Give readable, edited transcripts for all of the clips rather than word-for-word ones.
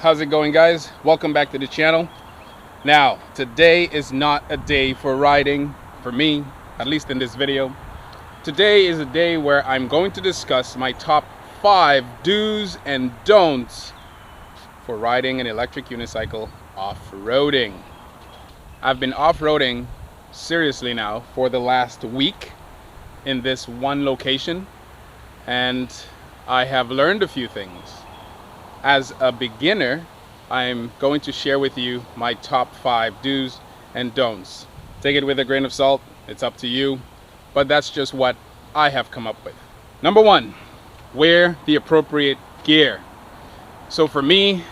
how's it going, guys? Welcome back to the channel. Now, today is not a day for riding, for me, at least in this video. Today is a day where I'm going to discuss my top 5 do's and don'ts for riding an electric unicycle off-roading. I've been off-roading seriously now for the last week in this one location, and I have learned a few things. As a beginner, I'm going to share with you my top 5 do's and don'ts. Take it with a grain of salt, it's up to you, but that's just what I have come up with. Number 1, wear the appropriate gear. So for me,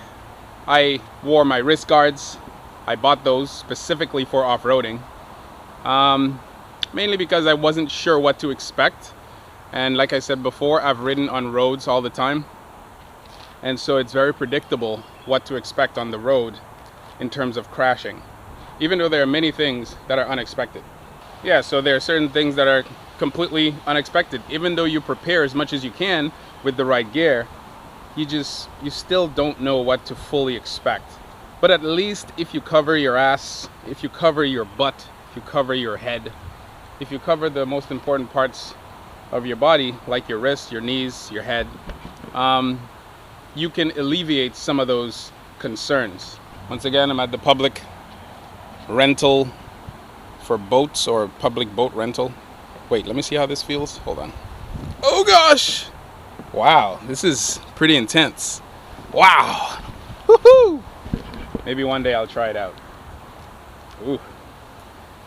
I wore my wrist guards. I bought those specifically for off-roading, mainly because I wasn't sure what to expect. And like I said before, I've ridden on roads all the time, and so it's very predictable what to expect on the road in terms of crashing, even though there are many things that are unexpected. Yeah, so there are certain things that are completely unexpected. Even though you prepare as much as you can with the right gear, you still don't know what to fully expect. But at least if you cover your ass, if you cover your butt, if you cover your head, if you cover the most important parts of your body, like your wrists, your knees, your head, you can alleviate some of those concerns. Once again, I'm at the public rental for boats, or public boat rental. Wait, let me see how this feels. Hold on. Oh gosh! Wow, this is pretty intense. Wow! Woohoo! Maybe one day I'll try it out. Ooh.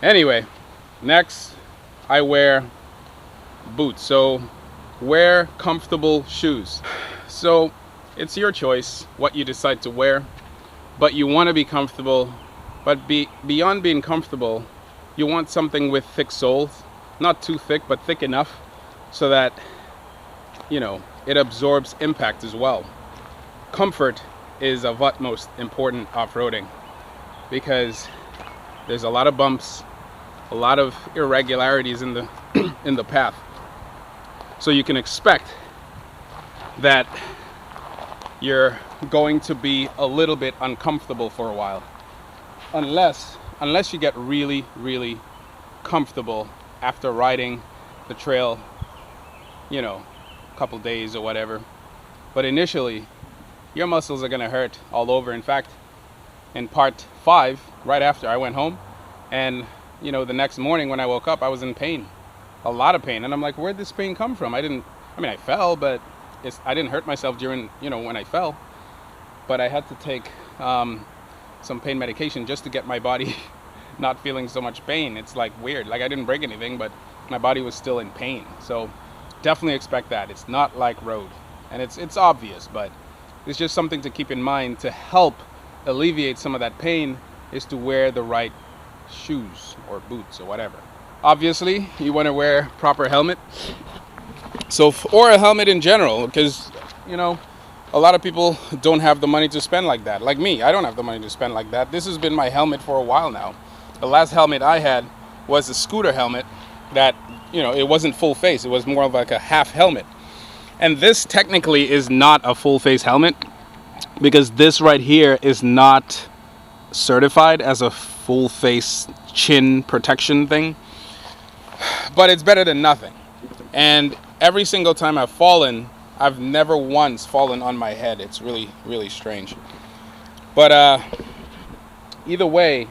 Anyway, next I wear boots. So wear comfortable shoes. So it's your choice what you decide to wear, but you want to be comfortable. But beyond being comfortable, you want something with thick soles, not too thick, but thick enough so that, you know, it absorbs impact as well. Comfort is of utmost important off-roading, because there's a lot of bumps, a lot of irregularities in the in the path. So you can expect that you're going to be a little bit uncomfortable for a while, unless you get really comfortable after riding the trail, you know, a couple days or whatever. But initially your muscles are gonna hurt all over. In fact, in part 5, right after I went home, and you know, the next morning when I woke up, I was in pain, a lot of pain, and I'm like, where'd this pain come from? I fell, but I didn't hurt myself during, you know, when I fell, but I had to take some pain medication just to get my body not feeling so much pain. It's like weird, like I didn't break anything, but my body was still in pain. So definitely expect that. It's not like road, and it's obvious, but it's just something to keep in mind to help alleviate some of that pain, is to wear the right shoes or boots or whatever. Obviously you want to wear proper helmet, or a helmet in general, because you know, a lot of people don't have the money to spend like that. Like me, I don't have the money to spend like that. This has been my helmet for a while now. The last helmet I had was a scooter helmet that, you know, it wasn't full face, it was more of like a half helmet. And this technically is not a full face helmet, because this right here is not certified as a full face chin protection thing, but it's better than nothing. And every single time I've fallen, I've never once fallen on my head. It's really strange. But either way,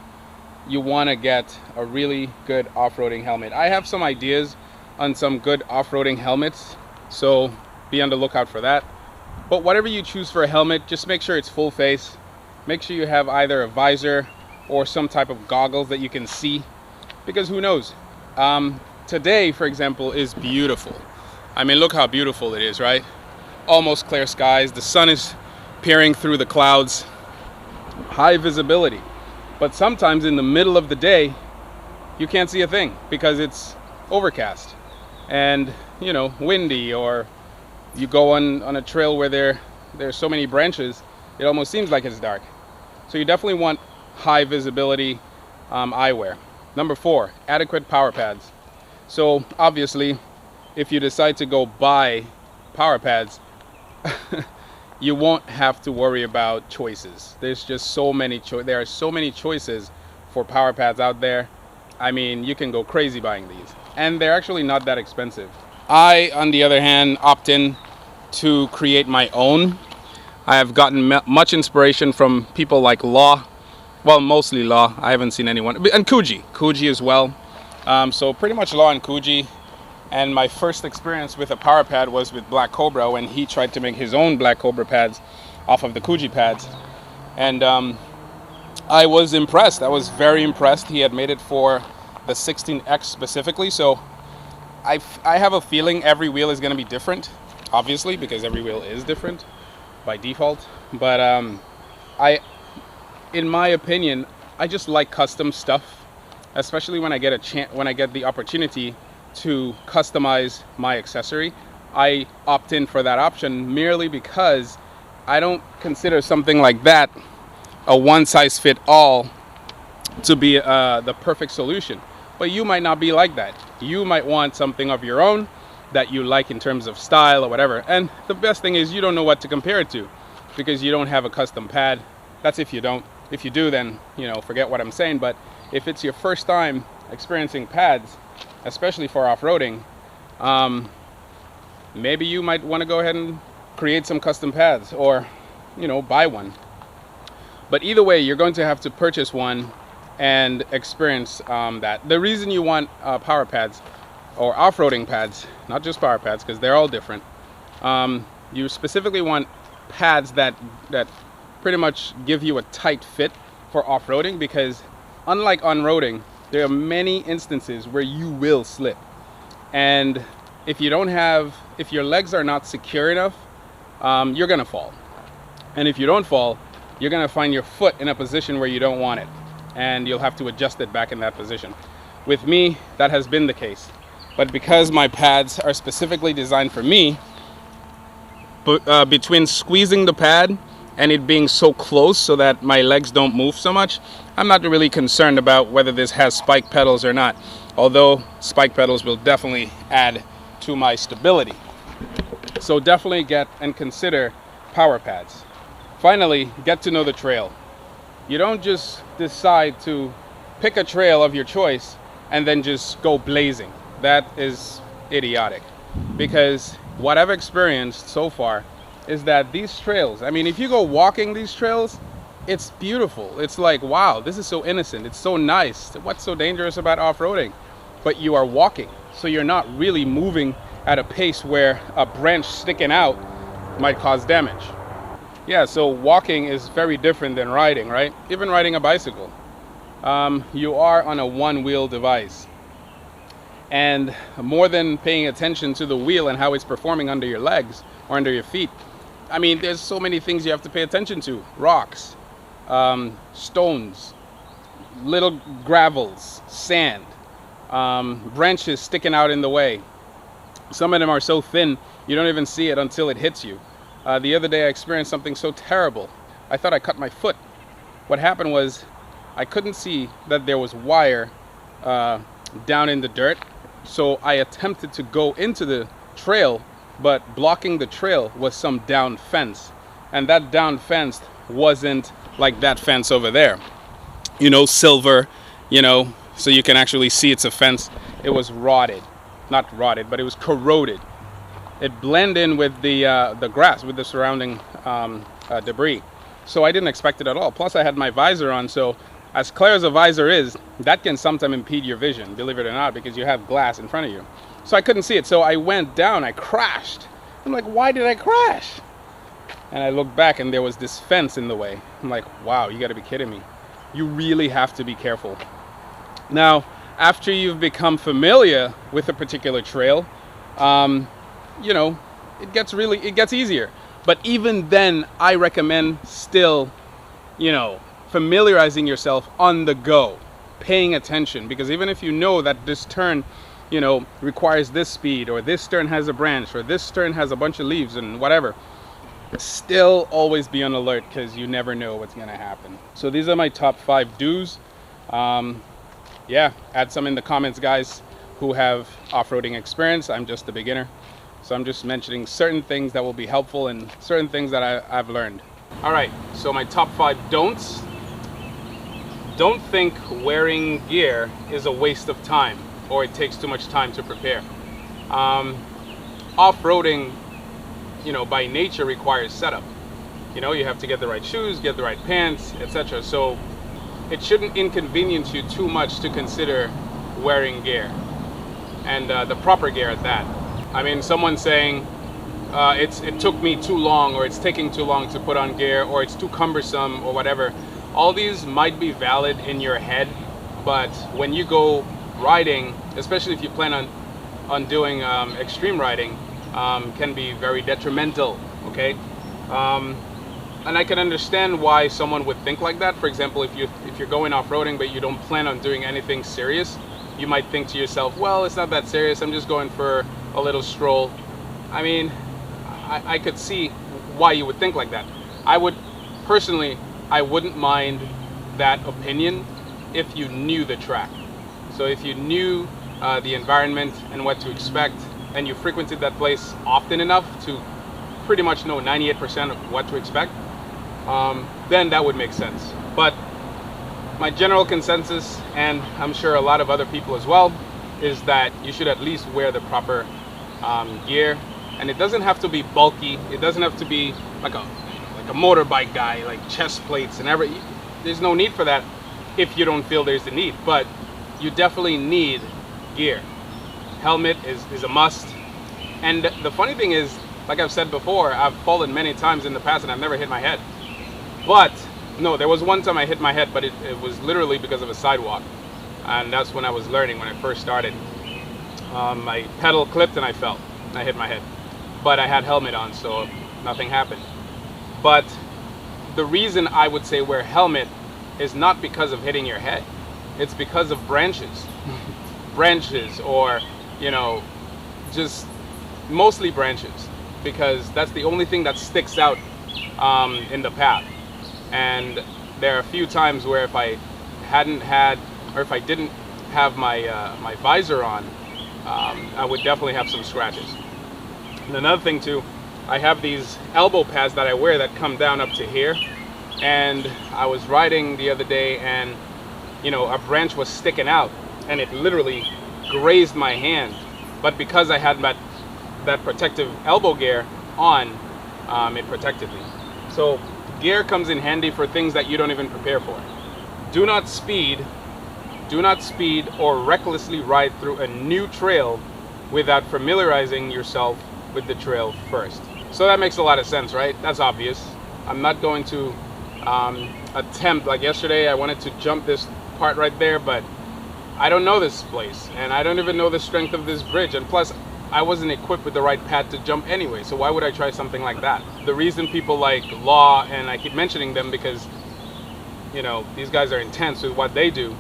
you want to get a really good off-roading helmet. I have some ideas on some good off-roading helmets, so be on the lookout for that. But whatever you choose for a helmet, just make sure it's full face. Make sure you have either a visor or some type of goggles that you can see, because who knows? Today, for example, is beautiful. I mean, look how beautiful it is, right? Almost clear skies. The sun is peering through the clouds. High visibility. But sometimes in the middle of the day, you can't see a thing because it's overcast and, you know, windy, or you go on a trail where there's so many branches, it almost seems like it's dark. So you definitely want high visibility eyewear. Number 4, adequate power pads. So obviously, if you decide to go buy power pads, you won't have to worry about choices. There's just so many there are so many choices for power pads out there. I mean, you can go crazy buying these, and they're actually not that expensive. I, on the other hand, opt in to create my own. I have gotten much inspiration from people like Law, well, mostly Law. I haven't seen anyone, and Kuji as well. So pretty much Law and Kuji. And my first experience with a power pad was with ThaBlackCobra, when he tried to make his own ThaBlackCobra pads off of the Kuji pads. And I was impressed. I was very impressed. He had made it for the 16X specifically. So I have a feeling every wheel is going to be different, obviously, because every wheel is different by default. But in my opinion, I just like custom stuff, especially when I get the opportunity to customize my accessory. I opt in for that option merely because I don't consider something like that a one-size-fit-all to be the perfect solution. But you might not be like that. You might want something of your own that you like in terms of style or whatever. And the best thing is you don't know what to compare it to, because you don't have a custom pad. That's if you don't. If you do, then, you know, forget what I'm saying. But if it's your first time experiencing pads, especially for off-roading, maybe you might want to go ahead and create some custom pads, or, you know, buy one. But either way, you're going to have to purchase one and experience that. The reason you want power pads or off-roading pads, not just power pads, because they're all different, you specifically want pads that pretty much give you a tight fit for off-roading, because unlike on-roading, there are many instances where you will slip. And if your legs are not secure enough, you're gonna fall. And if you don't fall, you're gonna find your foot in a position where you don't want it, and you'll have to adjust it back in that position. With me, that has been the case. But because my pads are specifically designed for me, between squeezing the pad and it being so close so that my legs don't move so much, I'm not really concerned about whether this has spike pedals or not, although spike pedals will definitely add to my stability. So definitely get and consider power pads. Finally, get to know the trail. You don't just decide to pick a trail of your choice and then just go blazing. That is idiotic, because what I've experienced so far is that these trails, I mean, if you go walking these trails, it's beautiful. It's like, wow, this is so innocent. It's so nice. What's so dangerous about off-roading? But you are walking, so you're not really moving at a pace where a branch sticking out might cause damage. Yeah, so walking is very different than riding, right? Even riding a bicycle. You are on a one-wheel device. And more than paying attention to the wheel and how it's performing under your legs or under your feet, I mean, there's so many things you have to pay attention to. Rocks, stones, little gravels, sand, branches sticking out in the way. Some of them are so thin, you don't even see it until it hits you. The other day I experienced something so terrible. I thought I cut my foot. What happened was I couldn't see that there was wire down in the dirt. So I attempted to go into the trail, but blocking the trail was some down fence. And that down fence wasn't like that fence over there. You know, silver, you know, so you can actually see it's a fence. It was rotted. Not rotted, but it was corroded. It blended in with the grass, with the surrounding debris. So I didn't expect it at all. Plus I had my visor on, so as clear as a visor is, that can sometimes impede your vision, believe it or not, because you have glass in front of you. So I couldn't see it. So I went down, I crashed. I'm like, why did I crash? And I looked back and there was this fence in the way. I'm like, wow, you gotta be kidding me. You really have to be careful. Now, after you've become familiar with a particular trail, you know, it gets easier. But even then, I recommend still, you know, familiarizing yourself on the go, paying attention, because even if you know that this turn, you know, requires this speed, or this turn has a branch, or this turn has a bunch of leaves and whatever, still always be on alert, because you never know what's going to happen. So these are my top 5 do's. Yeah, add some in the comments, guys, who have off-roading experience. I'm just a beginner. So I'm just mentioning certain things that will be helpful and certain things that I've learned. All right, so my top 5 don'ts. Don't think wearing gear is a waste of time or it takes too much time to prepare. Off-roading, by nature requires setup. You have to get the right shoes, get the right pants, etc. So it shouldn't inconvenience you too much to consider wearing gear, and the proper gear at that. I mean, someone saying it took me too long, or it's taking too long to put on gear, or it's too cumbersome, or whatever. All these might be valid in your head, but when you go riding, especially if you plan on doing extreme riding, can be very detrimental. Okay. And I can understand why someone would think like that. For example, if you're going off-roading but you don't plan on doing anything serious, you might think to yourself, well, it's not that serious, I'm just going for a little stroll. I mean, I could see why you would think like that. Personally, I wouldn't mind that opinion if you knew the track. So if you knew the environment and what to expect, and you frequented that place often enough to pretty much know 98% of what to expect, then that would make sense. But my general consensus, and I'm sure a lot of other people as well, is that you should at least wear the proper gear. And it doesn't have to be bulky. It doesn't have to be like a motorbike guy, like chest plates and everything. There's no need for that if you don't feel there's the need. But you definitely need gear. Helmet is a must. And the funny thing is, like I've said before, I've fallen many times in the past and I've never hit my head. But no, there was one time I hit my head, but it was literally because of a sidewalk. And that's when I was learning, when I first started. My pedal clipped and I fell. I hit my head. But I had helmet on, so nothing happened. But the reason I would say wear helmet is not because of hitting your head. It's because of branches. Branches, or, just mostly branches. Because that's the only thing that sticks out in the path. And there are a few times where if I hadn't had, or if I didn't have my visor on, I would definitely have some scratches. And another thing too, I have these elbow pads that I wear that come down up to here. And I was riding the other day and, a branch was sticking out and it literally grazed my hand. But because I had that protective elbow gear on, it protected me. So gear comes in handy for things that you don't even prepare for. Do not speed or recklessly ride through a new trail without familiarizing yourself with the trail first. So that makes a lot of sense, right? That's obvious. I'm not going to attempt, like yesterday I wanted to jump this part right there, but I don't know this place and I don't even know the strength of this bridge, and plus I wasn't equipped with the right pad to jump anyway, so why would I try something like that? The reason people like Law, and I keep mentioning them because, these guys are intense with what they do,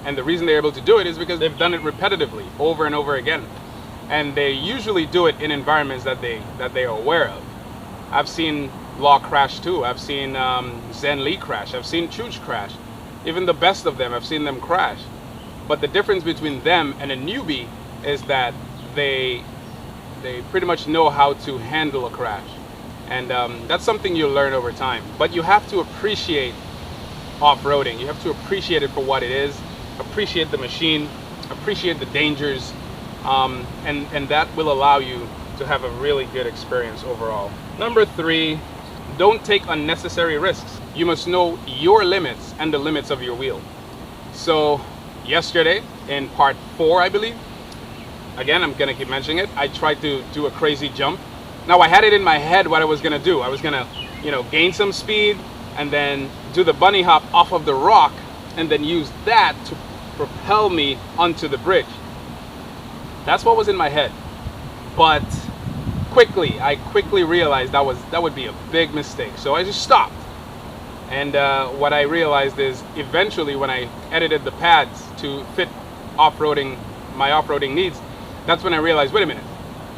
and the reason they're able to do it is because they've done it repetitively, over and over again. And they usually do it in environments that they are aware of. I've seen Law crash too. I've seen Zen Lee crash. I've seen Chooch crash. Even the best of them, I've seen them crash. But the difference between them and a newbie is that they pretty much know how to handle a crash. And that's something you'll learn over time. But you have to appreciate off-roading. You have to appreciate it for what it is. Appreciate the machine. Appreciate the dangers. And that will allow you to have a really good experience overall. Number 3, don't take unnecessary risks. You must know your limits and the limits of your wheel. So yesterday in part 4, I believe, again, I'm gonna keep mentioning it, I tried to do a crazy jump. Now I had it in my head what I was gonna do. I was gonna, gain some speed and then do the bunny hop off of the rock and then use that to propel me onto the bridge. That's what was in my head. But I quickly realized that would be a big mistake. So I just stopped. And what I realized is eventually when I edited the pads to fit my off-roading needs, that's when I realized, wait a minute,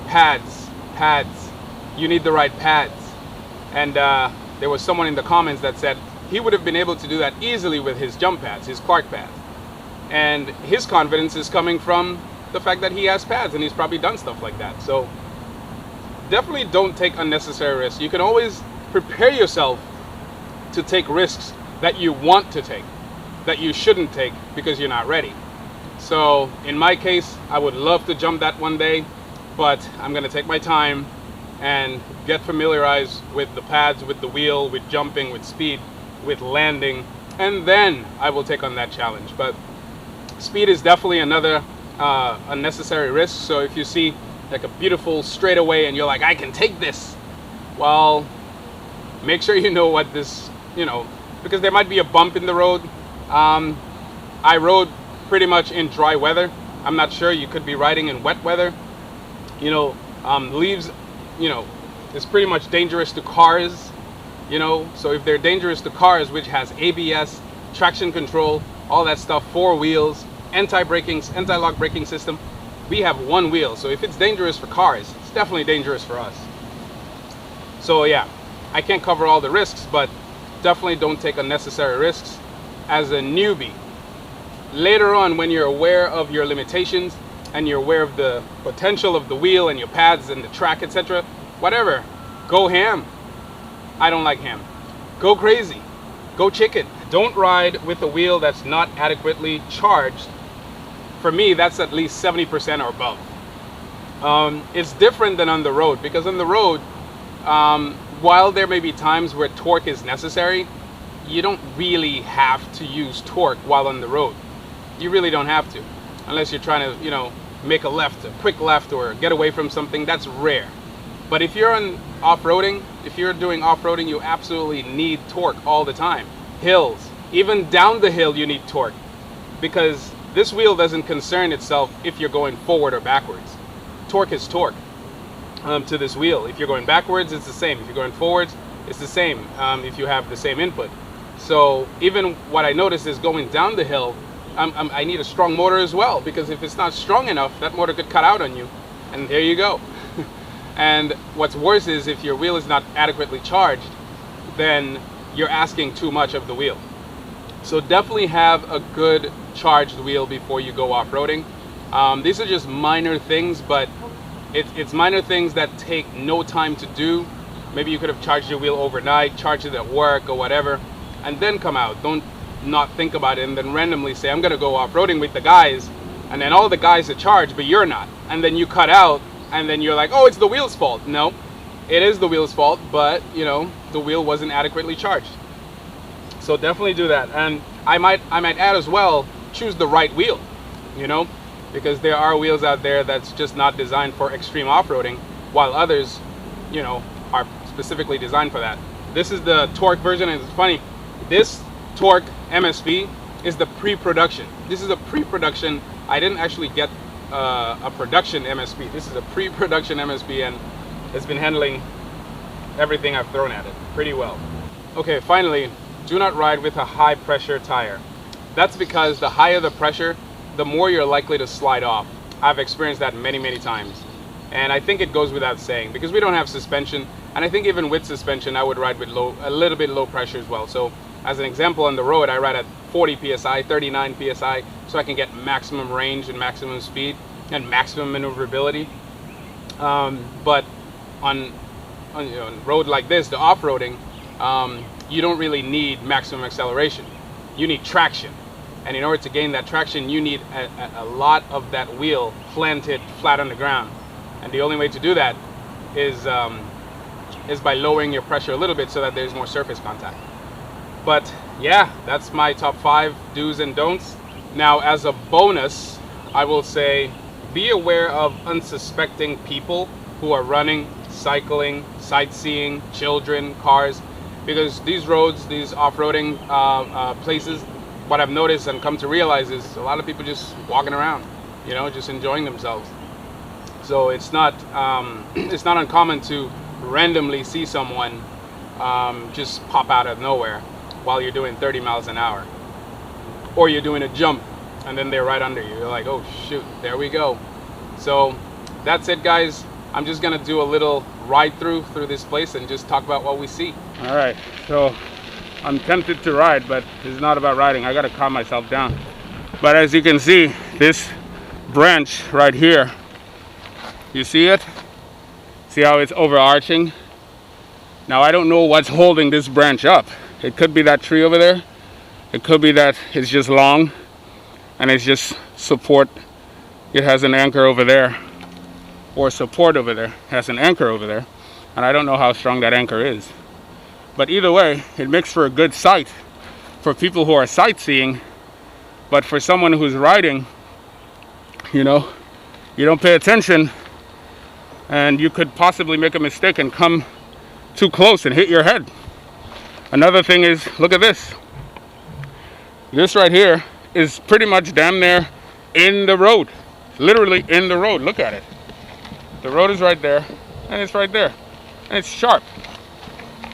pads, you need the right pads. And there was someone in the comments that said he would have been able to do that easily with his jump pads, his Clark pads. And his confidence is coming from the fact that he has pads and he's probably done stuff like that. So definitely don't take unnecessary risks. You can always prepare yourself to take risks that you want to take, that you shouldn't take because you're not ready. So in my case, I would love to jump that one day, but I'm gonna take my time and get familiarized with the pads, with the wheel, with jumping, with speed, with landing, and then I will take on that challenge. But speed is definitely another unnecessary risk. So if you see like a beautiful straightaway and you're like, I can take this, well, make sure you know what this, because there might be a bump in the road. I rode pretty much in dry weather. I'm not sure, you could be riding in wet weather. Leaves, is pretty much dangerous to cars, so if they're dangerous to cars, which has ABS, traction control, all that stuff, 4 wheels, anti-lock braking system, we have 1 wheel. So if it's dangerous for cars, it's definitely dangerous for us. So yeah, I can't cover all the risks, but definitely don't take unnecessary risks as a newbie. Later on, when you're aware of your limitations and you're aware of the potential of the wheel and your pads and the track, etc., whatever, go ham. I don't like ham. Go crazy. Go chicken. Don't ride with a wheel that's not adequately charged. For me, that's at least 70% or above. It's different than on the road, because on the road, while there may be times where torque is necessary, you don't really have to use torque while on the road. You really don't have to, unless you're trying to, make a left, a quick left, or get away from something. That's rare. But if you're on off-roading, if you're doing off-roading, you absolutely need torque all the time. Hills, even down the hill, you need torque, because this wheel doesn't concern itself if you're going forward or backwards. Torque is torque to this wheel. If you're going backwards, it's the same. If you're going forwards, it's the same if you have the same input. So even what I noticed is going down the hill, I need a strong motor as well, because if it's not strong enough, that motor could cut out on you, and there you go. And what's worse is if your wheel is not adequately charged, then you're asking too much of the wheel. So definitely have a good charged wheel before you go off-roading. These are just minor things, but it's minor things that take no time to do. Maybe you could have charged your wheel overnight, charged it at work or whatever, and then come out. Don't not think about it and then randomly say, I'm gonna go off-roading with the guys, and then all the guys are charged, but you're not. And then you cut out, and then you're like, oh, it's the wheel's fault. No, it is the wheel's fault, but the wheel wasn't adequately charged. So definitely do that. And I might add as well, choose the right wheel, because there are wheels out there that's just not designed for extreme off-roading, while others, are specifically designed for that. This is the torque version, and it's funny, this torque MSP is the pre-production. This is a pre-production. I didn't actually get a production MSP. This is a pre-production MSP, and it's been handling everything I've thrown at it pretty well. Okay, finally, do not ride with a high pressure tire. That's because the higher the pressure, the more you're likely to slide off. I've experienced that many times, and I think it goes without saying, because we don't have suspension, and I think even with suspension I would ride with a little bit low pressure as well. So as an example, on the road I ride at 40 psi, 39 psi, so I can get maximum range and maximum speed and maximum maneuverability. But on a road like this, the off-roading, you don't really need maximum acceleration. You need traction, and in order to gain that traction, you need a lot of that wheel planted flat on the ground. And the only way to do that is by lowering your pressure a little bit so that there's more surface contact. But yeah, that's my top 5 do's and don'ts. Now, as a bonus, I will say be aware of unsuspecting people who are running, cycling, sightseeing, children, cars, because these roads, these off-roading places, what I've noticed and come to realize is a lot of people just walking around, just enjoying themselves. So it's not uncommon to randomly see someone just pop out of nowhere while you're doing 30 miles an hour, or you're doing a jump and then they're right under you. You're like, oh shoot, there we go. So that's it, guys. I'm just gonna do a little ride through this place and just talk about what we see. All right, so I'm tempted to ride, but it's not about riding. I gotta calm myself down. But as you can see, this branch right here, you see it? See how it's overarching? Now I don't know what's holding this branch up. It could be that tree over there. It could be that it's just long and it's just support. It has an anchor over there, or support over there. It has an anchor over there, and I don't know how strong that anchor is. But either way, it makes for a good sight for people who are sightseeing. But for someone who's riding, you know, you don't pay attention and you could possibly make a mistake and come too close and hit your head. Another thing is, look at this. This right here is pretty much damn near in the road. Literally in the road. Look at it. The road is right there, and it's right there. And it's sharp.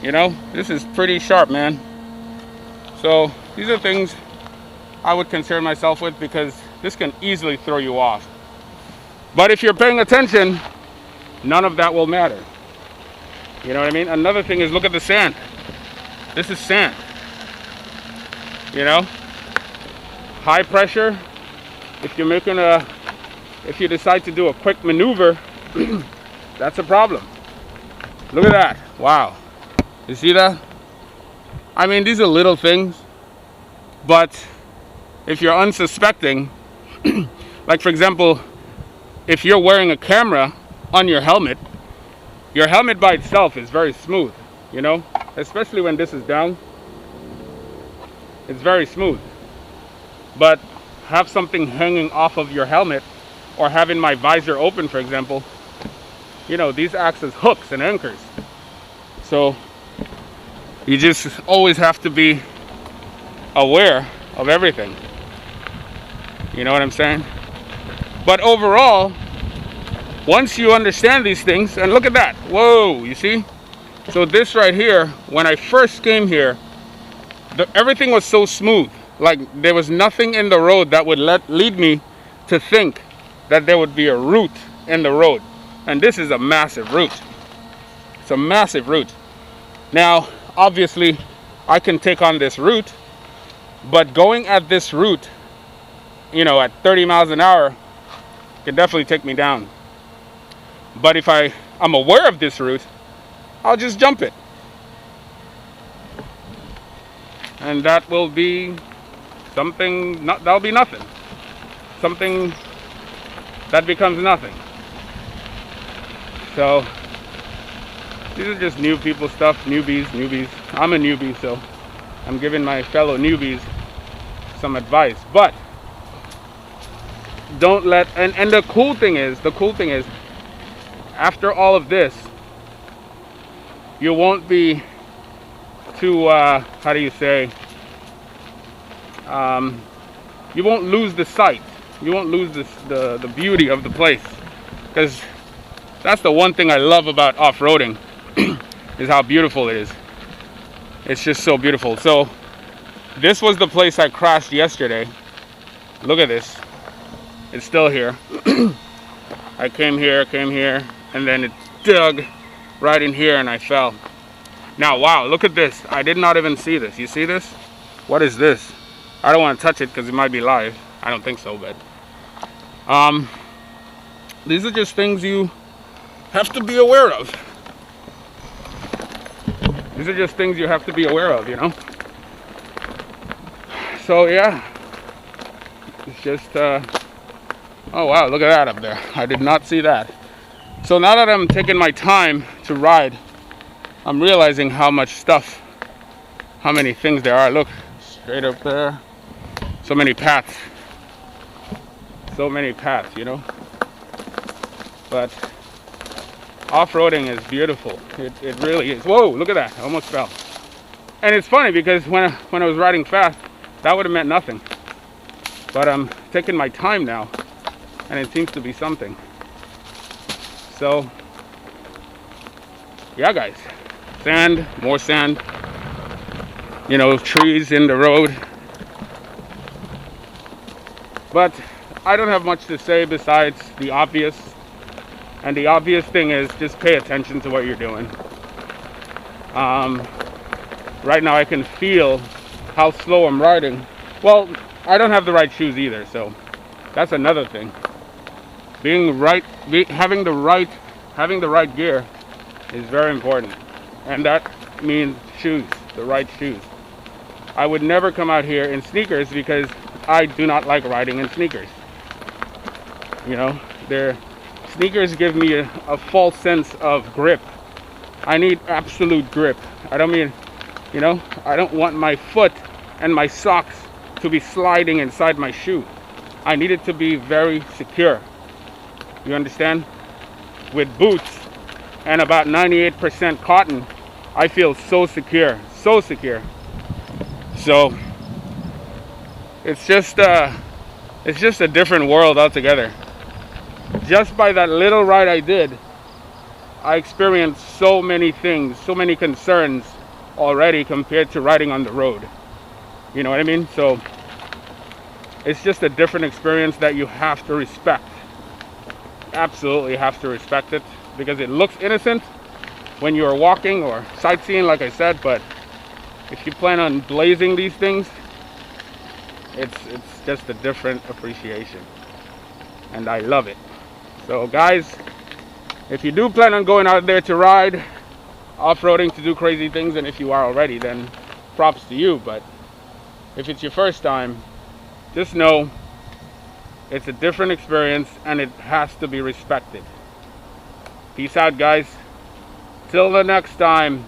You know, this is pretty sharp, man. So these are things I would concern myself with, because this can easily throw you off. But if you're paying attention, none of that will matter. You know what I mean? Another thing is, look at the sand. This is sand. You know? High pressure. If you decide to do a quick maneuver, that's a problem. Look at that. Wow. You see that? I mean, these are little things, but if you're unsuspecting, like for example, if you're wearing a camera on your helmet by itself is very smooth, you know, especially when this is down, it's very smooth. But have something hanging off of your helmet, or having my visor open, for example, you know, these act as hooks and anchors. So you just always have to be aware of everything. You know what I'm saying? But overall, once you understand these things, and look at that. Whoa, you see? So this right here, when I first came here, everything was so smooth. Like there was nothing in the road that would lead me to think that there would be a root in the road. And this is a massive root. It's a massive root. Now, obviously, I can take on this route, but going at this route, you know, at 30 miles an hour, can definitely take me down. But if I'm aware of this route, I'll just jump it. And that will be something, that'll be nothing. Something that becomes nothing. So, these are just new people stuff, newbies. I'm a newbie, so I'm giving my fellow newbies some advice. But don't let, and the cool thing is, after all of this, you won't be too, how do you say, you won't lose the sight. You won't lose the beauty of the place. Because that's the one thing I love about off-roading, is how beautiful it is. It's just so beautiful. So this was the place I crashed yesterday. Look at this. It's still here. I came here, and then it dug right in here and I fell. Now, wow, look at this. I did not even see this. You see this? What is this? I don't want to touch it because it might be live. I don't think so, but these are just things you have to be aware of. These are just things you have to be aware of, you know? So, yeah. It's just, oh, wow, look at that up there. I did not see that. So now that I'm taking my time to ride, I'm realizing how much stuff, how many things there are. Look, straight up there. So many paths. So many paths, you know? But off-roading is beautiful. It really is. Whoa, look at that. I almost fell. And it's funny because when I was riding fast, that would have meant nothing. But I'm taking my time now, and it seems to be something. So, yeah, guys. Sand, more sand. You know, trees in the road. But I don't have much to say besides the obvious. And the obvious thing is just pay attention to what you're doing. Right now I can feel how slow I'm riding. Well, I don't have the right shoes either, so that's another thing. Having the right gear is very important. And that means shoes, the right shoes. I would never come out here in sneakers because I do not like riding in sneakers. You know, sneakers give me a false sense of grip. I need absolute grip. I don't mean, you know, I don't want my foot and my socks to be sliding inside my shoe. I need it to be very secure. You understand? With boots and about 98% cotton, I feel so secure, so secure. So it's just a different world altogether. Just by that little ride I did, I experienced so many things, so many concerns already compared to riding on the road. You know what I mean? So it's just a different experience that you have to respect. Absolutely have to respect it, because it looks innocent when you're walking or sightseeing, like I said, but if you plan on blazing these things, it's just a different appreciation, and I love it. So guys, if you do plan on going out there to ride off-roading, to do crazy things, and if you are already, then props to you. But if it's your first time, just know it's a different experience and it has to be respected. Peace out, guys. Till the next time.